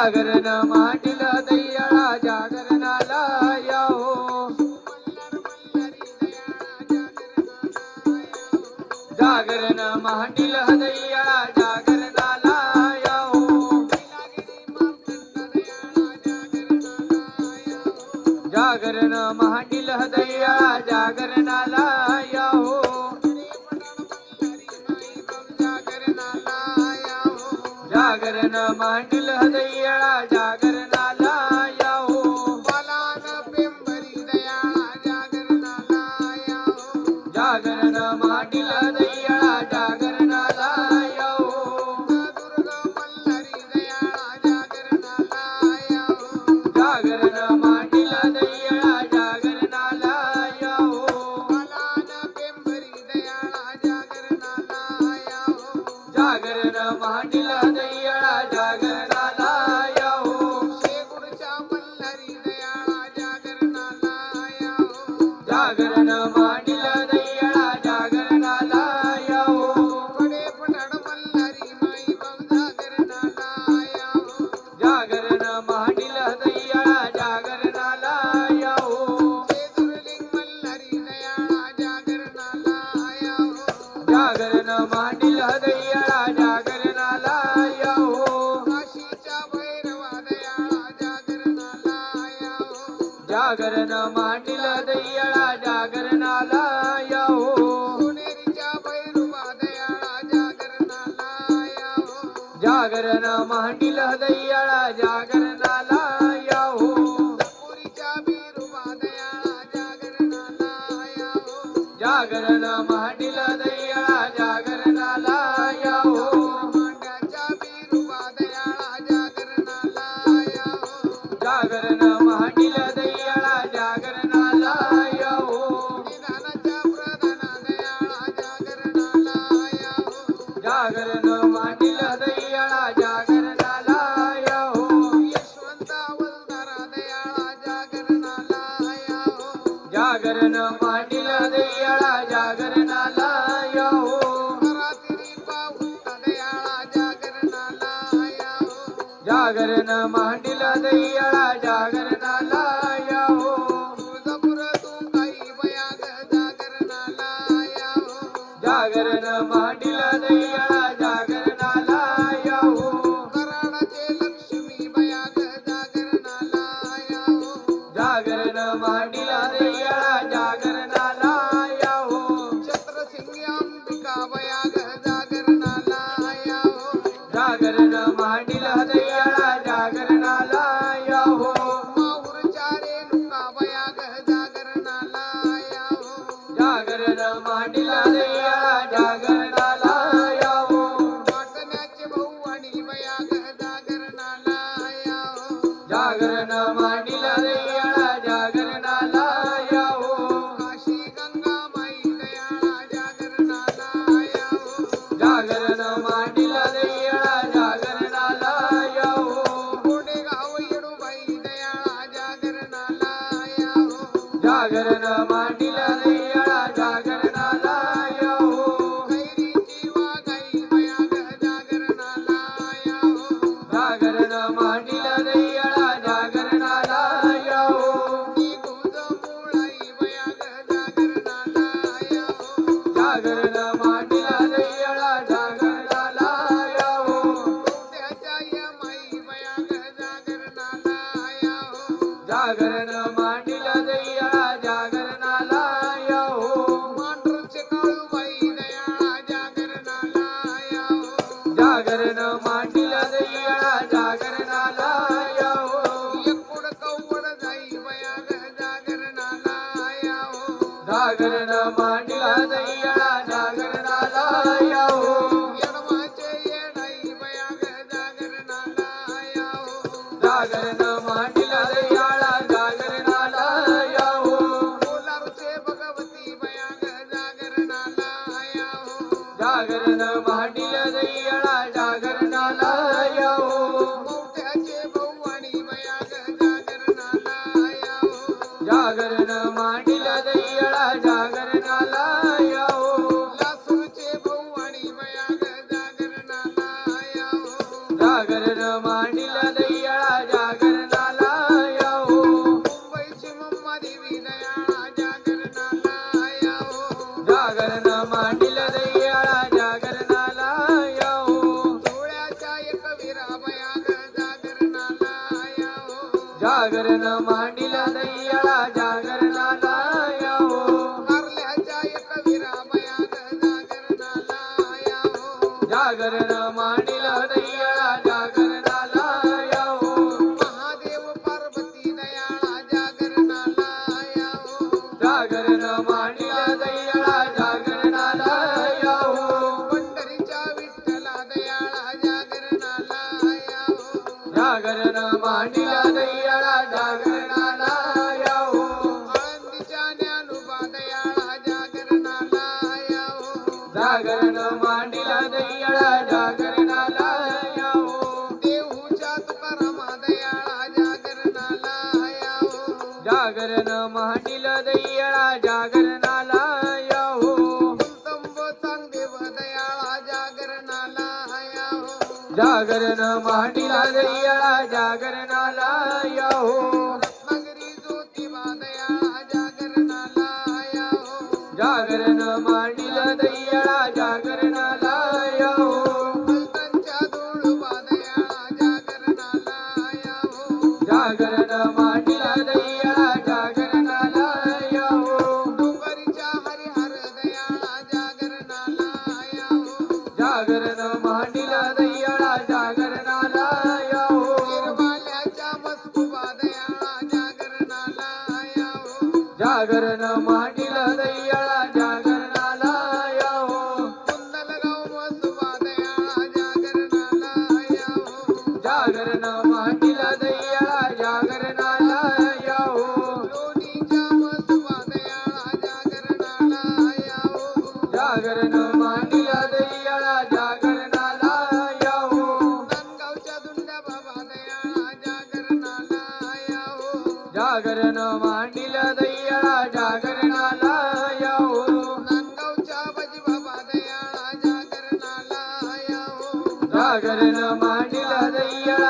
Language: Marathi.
जागरण मांडील दैयाळा जागरणाला या हो जागरण मांडील दैयाळा जागरणाला या हो जागरण मांडील दैयाळा जागरणाला या हो जागरण मांडील दैयाळा जागरणाला या हो बालान पेंबरी दयाळा जागरणाला या हो जागरण मांडील दैयाळा जागरणाला या हो दुर्ग मल्हारी दयाळा जागरणाला या हो जागरण मांडील दैयाळा जागरणाला या हो बालान पेंबरी दयाळा जागरणाला या हो जागरण मांडील दैयाळा जागरणाला या हो शेगुडच्या मल्हारी दयाळा जागरणाला या हो जागरण मांडील दैयाळा जागरणाला या हो कडे पठाण मल्हारी माई बाप जागरणाला या हो जागरण मांडील दैयाळा जागरणाला या हो शेजुरलिंग मल्हारी दयाळा जागरणाला या हो जागरण मांडील दैयाळा जागरणाला या हो काशीच्या भैरवा दयाळा जागरणाला या हो जागरण मांडील दैयाळा जागरणाला या हो सोनेरीच्या भैरवा दयाळा जागरणाला या हो जागरण मांडील दैयाळा जागरणाला या हो पुरीच्या बिरुवा दयाळा जागरणाला या हो जागरण मांडील दैयाळा जागरणाला या हो मांड्याच्या बिरुवा दयाळा जागरणाला या हो जागरण मांडील दैयाळा जागरणाला या हो निधानाच्या प्रधाना दयाळा जागरणाला या हो जागरण मांडील दैयाळा जागरणाला या हो यशवंता वलधारा दयाळा जागरणाला या हो जागरण मांडील दैयाळा जागरणाला या हो रात्री पाहुणा दयाळा जागरणाला या हो जागरण मांडील दैयाळा जागरणाला या हो तुळजापूर तुंगाई बयाग जागरणाला या हो जागरण मांडील दैयाळा जागरणाला या हो कराडाचे लक्ष्मी बयाग जागरणाला या हो जागरण मांडील दैयाळा जागरणाला या हो छत्रसिंगी अंबिका बयाग जागरणाला या हो जागरण मांडील दैयाळा जागरणाला या हो माहूरच्या रेणुका बयाग जागरणाला या हो जागरण मांडील दैयाळा जागरणाला या हो पाटण्याचे भाऊ आणि बयाग जागरणाला या हो जागरण मांडील दैयाळा जागरणाला या हो काशी गंगा माई दयाळा जागरणाला या हो जागरण मांडील दैयाळा जागरणाला या हो कोंडेगाव येडूबाई दयाळा जागरणाला या हो जागरण मांडील दैयाळा जागरणाला या हो कैरीची वाघाई बयाग जागरणाला या हो जागरण मांडील दैयाळा जागरणाला या हो निघुंज मुळाई बयाग जागरणाला या हो जागरण मांडील दैयाळा जागरणाला या हो कवट्याच्या यमाई बयाग जागरणाला या हो जागरण मांडील दैयाळा जागरणाला या हो मांढरचे काळूबाई दयाळा जागरणाला या हो जागरण मांडील दैयाळा जागरणाला या हो एकूड कवड जाई बयाग जागरणाला या हो जागरण मांडील दैयाळा जागरणाला या हो येडवाचे येडाई बयाग जागरणाला या हो जागरण मांडील दैयाळा जागरणाला या हो कोलारचे भगवती बयाग जागरणाला या हो जागरण मांडील दैयाळा जागरणाला या हो कवट्याचे भाऊ आणि बयाग जागरणाला या हो जागरण मांडील दैयाळा जागरणाला या हो लासूरचे भाऊ आणि बयाग जागरणाला या हो जागरण मांडील दैयाळा जागरण मांडिल दैयाळा जागरणाला या हो सोहळ्याच्या एक विरामया ग जागरणाला या हो जागरण मांडिल दैयाळा जागरणाला या हो कारल्याच्या एक विरामया ग जागरणाला या हो जागरण मांडिल दैयाळा जागरणाला या हो महादेव पार्वती दयाळा जागरणाला या हो जागरण मांडिल दैयाळा जागरणाला या हो पंढरीच्या विठ्ठला दयाळा जागरणाला या हो जागरण मांडिल दैयाळा जागरणाला या हो आळंदीच्या ज्ञानोबा दयाळा जागरणाला या हो जागरण मांडिल दैयाळा जागरणाला या हो देहूच्या तुकारामा दयाळा जागरणाला या हो जागरण मांडिल दैयाळा जागरणाला या हो कुलतंब चांगदेव दयाळा जागरणाला या हो जागरण मांडिल दैयाळा जागरणाला या हो रत्नागिरी ज्योतिबा दयाळा जागरणाला या हो जागरण मांडिल दैयाळा जागरणाला या हो फलटणच्या धुळोबा दयाळा जागरणाला या हो जागरण मांडिल दैयाळा जागरणाला या हो डोंगरीच्या हरिहर दयाळा जागरणाला या हो जागरण मांडिल दैयाळा जागरणाला या हो निर्माल्याच्या मस्कुबा दयाळा जागरणाला या हो जागरण मांडिल दैयाळा जागरणाला या हो कुंदलगाव मसुबा दयाळा जागरणाला या हो जागरण मांडिल दैयाळा जागरणाला या हो लोणीच्या मसुबा दयाळा जागरणाला या हो जागरण मांडिल दैयाळा जागरणाला या हो नांदगावच्या दुंड्या बाबा दयाळा जागरणाला या हो जागरण मांडिल दैयाळा जागरणाला या हो नांदगावच्या बजी बाबा दयाळा जागरणाला या हो जागरण मांडिल दैयाळा